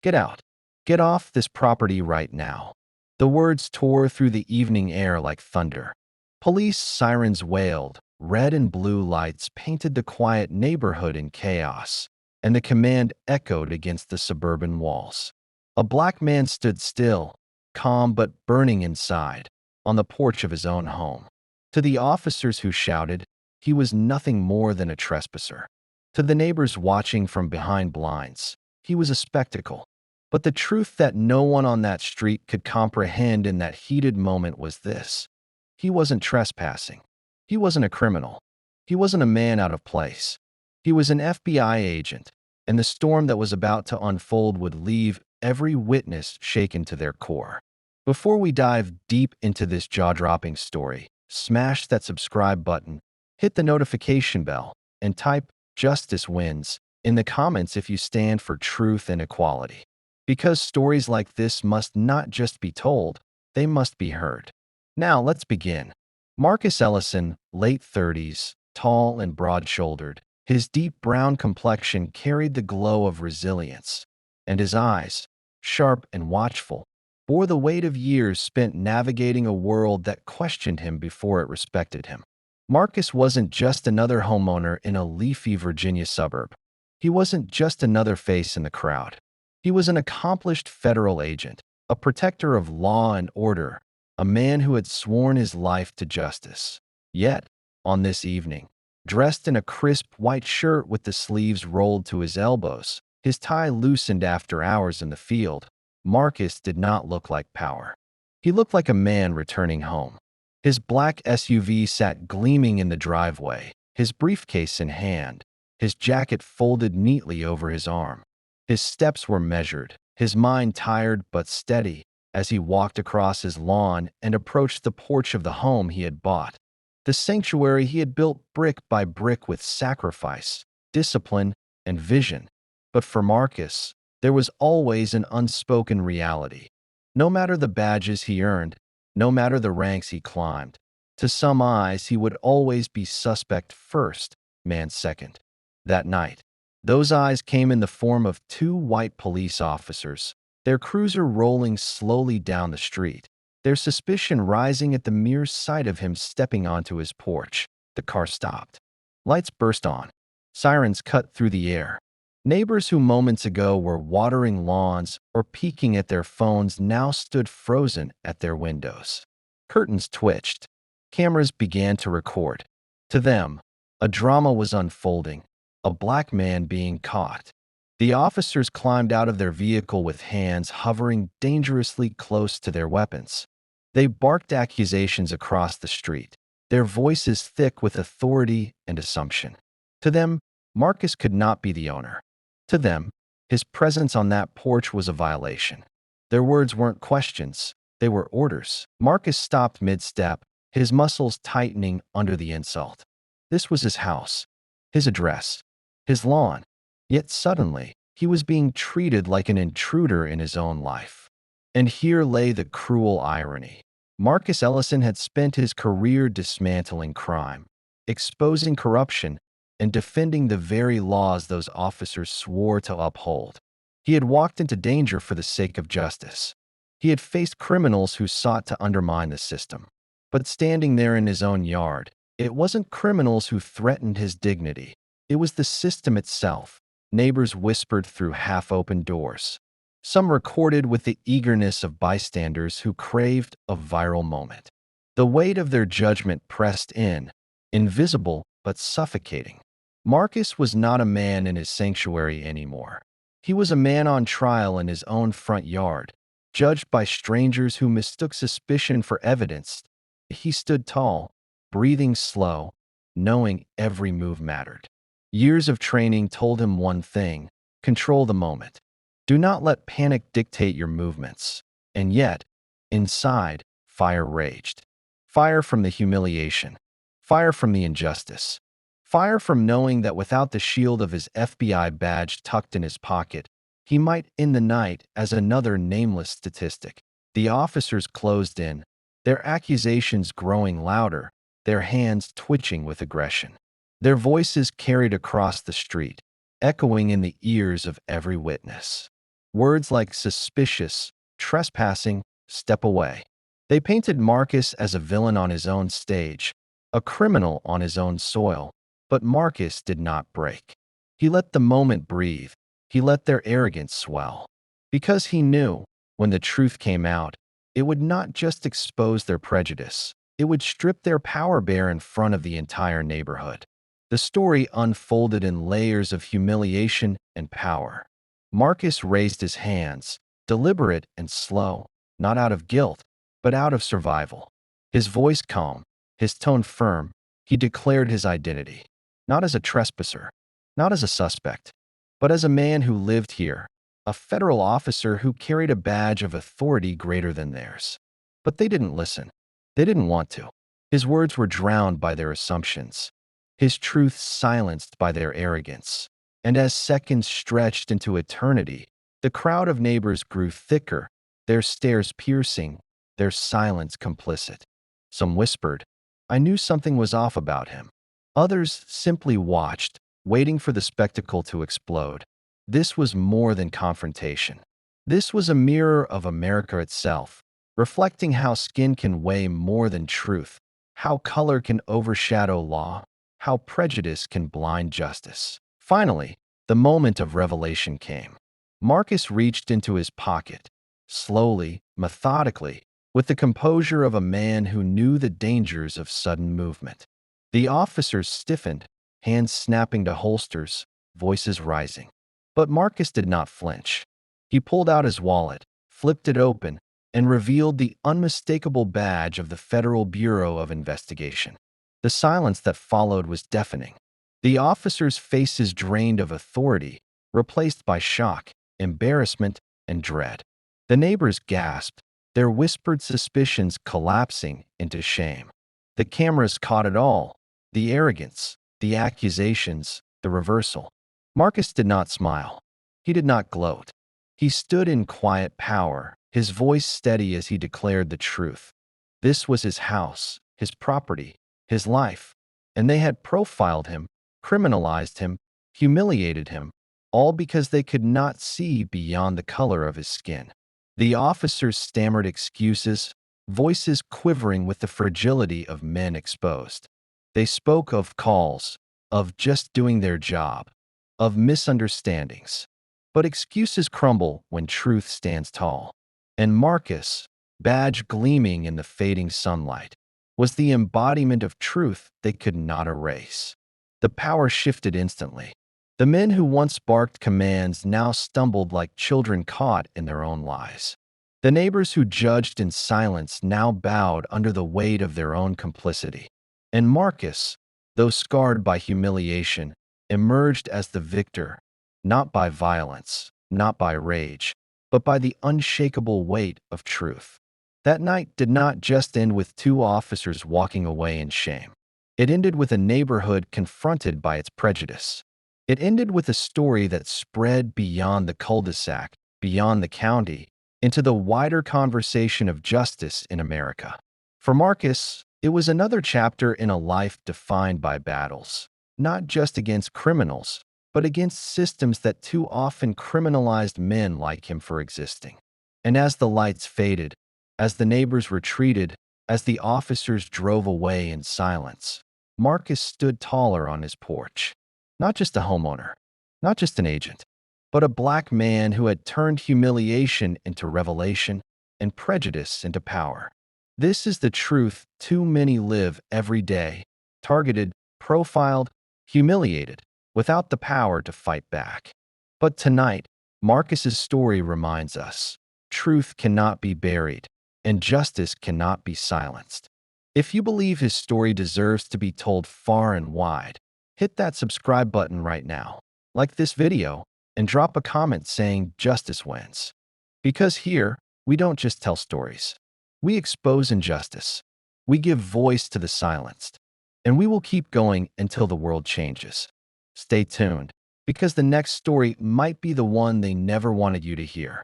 Get out. Get off this property right now." The words tore through the evening air like thunder. Police sirens wailed, red and blue lights painted the quiet neighborhood in chaos, and the command echoed against the suburban walls. A black man stood still, calm but burning inside, on the porch of his own home. To the officers who shouted, he was nothing more than a trespasser. To the neighbors watching from behind blinds, he was a spectacle. But the truth that no one on that street could comprehend in that heated moment was this: he wasn't trespassing. He wasn't a criminal. He wasn't a man out of place. He was an FBI agent, and the storm that was about to unfold would leave every witness shaken to their core. Before we dive deep into this jaw-dropping story, smash that subscribe button, hit the notification bell, and type "Justice Wins" in the comments if you stand for truth and equality. Because stories like this must not just be told, they must be heard. Now let's begin. Marcus Ellison, late 30s, tall and broad-shouldered. His deep brown complexion carried the glow of resilience, and his eyes, sharp and watchful, bore the weight of years spent navigating a world that questioned him before it respected him. Marcus wasn't just another homeowner in a leafy Virginia suburb. He wasn't just another face in the crowd. He was an accomplished federal agent, a protector of law and order, a man who had sworn his life to justice. Yet, on this evening, dressed in a crisp white shirt with the sleeves rolled to his elbows, his tie loosened after hours in the field, Marcus did not look like power. He looked like a man returning home. His black SUV sat gleaming in the driveway, his briefcase in hand, his jacket folded neatly over his arm. His steps were measured, his mind tired but steady, as he walked across his lawn and approached the porch of the home he had bought, the sanctuary he had built brick by brick with sacrifice, discipline, and vision. But for Marcus, there was always an unspoken reality. No matter the badges he earned, no matter the ranks he climbed, to some eyes he would always be suspect first, man second. That night, those eyes came in the form of two white police officers, their cruiser rolling slowly down the street, their suspicion rising at the mere sight of him stepping onto his porch. The car stopped. Lights burst on. Sirens cut through the air. Neighbors who moments ago were watering lawns or peeking at their phones now stood frozen at their windows. Curtains twitched. Cameras began to record. To them, a drama was unfolding, a black man being caught. The officers climbed out of their vehicle with hands hovering dangerously close to their weapons. They barked accusations across the street, their voices thick with authority and assumption. To them, Marcus could not be the owner. To them, his presence on that porch was a violation. Their words weren't questions, they were orders. Marcus stopped mid-step, his muscles tightening under the insult. This was his house, his address, his lawn. Yet suddenly, he was being treated like an intruder in his own life. And here lay the cruel irony. Marcus Ellison had spent his career dismantling crime, exposing corruption, and defending the very laws those officers swore to uphold. He had walked into danger for the sake of justice. He had faced criminals who sought to undermine the system. But standing there in his own yard, it wasn't criminals who threatened his dignity. It was the system itself. Neighbors whispered through half-open doors. Some recorded with the eagerness of bystanders who craved a viral moment. The weight of their judgment pressed in, invisible but suffocating. Marcus was not a man in his sanctuary anymore. He was a man on trial in his own front yard, judged by strangers who mistook suspicion for evidence. He stood tall, breathing slow, knowing every move mattered. Years of training told him one thing: control the moment. Do not let panic dictate your movements. And yet, inside, fire raged. Fire from the humiliation. Fire from the injustice. Fire from knowing that without the shield of his FBI badge tucked in his pocket, he might end the night as another nameless statistic. The officers closed in, their accusations growing louder, their hands twitching with aggression. Their voices carried across the street, echoing in the ears of every witness. Words like suspicious, trespassing, step away. They painted Marcus as a villain on his own stage, a criminal on his own soil. But Marcus did not break. He let the moment breathe. He let their arrogance swell. Because he knew, when the truth came out, it would not just expose their prejudice, it would strip their power bare in front of the entire neighborhood. The story unfolded in layers of humiliation and power. Marcus raised his hands, deliberate and slow, not out of guilt, but out of survival. His voice calm, his tone firm, he declared his identity, not as a trespasser, not as a suspect, but as a man who lived here, a federal officer who carried a badge of authority greater than theirs. But they didn't listen. They didn't want to. His words were drowned by their assumptions, his truth silenced by their arrogance. And as seconds stretched into eternity, the crowd of neighbors grew thicker, their stares piercing, their silence complicit. Some whispered, "I knew something was off about him." Others simply watched, waiting for the spectacle to explode. This was more than confrontation. This was a mirror of America itself, reflecting how skin can weigh more than truth, how color can overshadow law, how prejudice can blind justice. Finally, the moment of revelation came. Marcus reached into his pocket, slowly, methodically, with the composure of a man who knew the dangers of sudden movement. The officers stiffened, hands snapping to holsters, voices rising. But Marcus did not flinch. He pulled out his wallet, flipped it open, and revealed the unmistakable badge of the Federal Bureau of Investigation. The silence that followed was deafening. The officers' faces drained of authority, replaced by shock, embarrassment, and dread. The neighbors gasped, their whispered suspicions collapsing into shame. The cameras caught it all, the arrogance, the accusations, the reversal. Marcus did not smile. He did not gloat. He stood in quiet power, his voice steady as he declared the truth. This was his house, his property, his life, and they had profiled him, criminalized him, humiliated him, all because they could not see beyond the color of his skin. The officers stammered excuses, voices quivering with the fragility of men exposed. They spoke of calls, of just doing their job, of misunderstandings. But excuses crumble when truth stands tall. And Marcus, badge gleaming in the fading sunlight, was the embodiment of truth they could not erase. The power shifted instantly. The men who once barked commands now stumbled like children caught in their own lies. The neighbors who judged in silence now bowed under the weight of their own complicity. And Marcus, though scarred by humiliation, emerged as the victor, not by violence, not by rage, but by the unshakable weight of truth. That night did not just end with two officers walking away in shame. It ended with a neighborhood confronted by its prejudice. It ended with a story that spread beyond the cul-de-sac, beyond the county, into the wider conversation of justice in America. For Marcus, it was another chapter in a life defined by battles, not just against criminals, but against systems that too often criminalized men like him for existing. And as the lights faded, as the neighbors retreated, as the officers drove away in silence, Marcus stood taller on his porch. Not just a homeowner, not just an agent, but a black man who had turned humiliation into revelation and prejudice into power. This is the truth too many live every day, targeted, profiled, humiliated, without the power to fight back. But tonight, Marcus's story reminds us, truth cannot be buried, and justice cannot be silenced. If you believe his story deserves to be told far and wide, hit that subscribe button right now, like this video, and drop a comment saying justice wins. Because here, we don't just tell stories. We expose injustice. We give voice to the silenced. And we will keep going until the world changes. Stay tuned, because the next story might be the one they never wanted you to hear.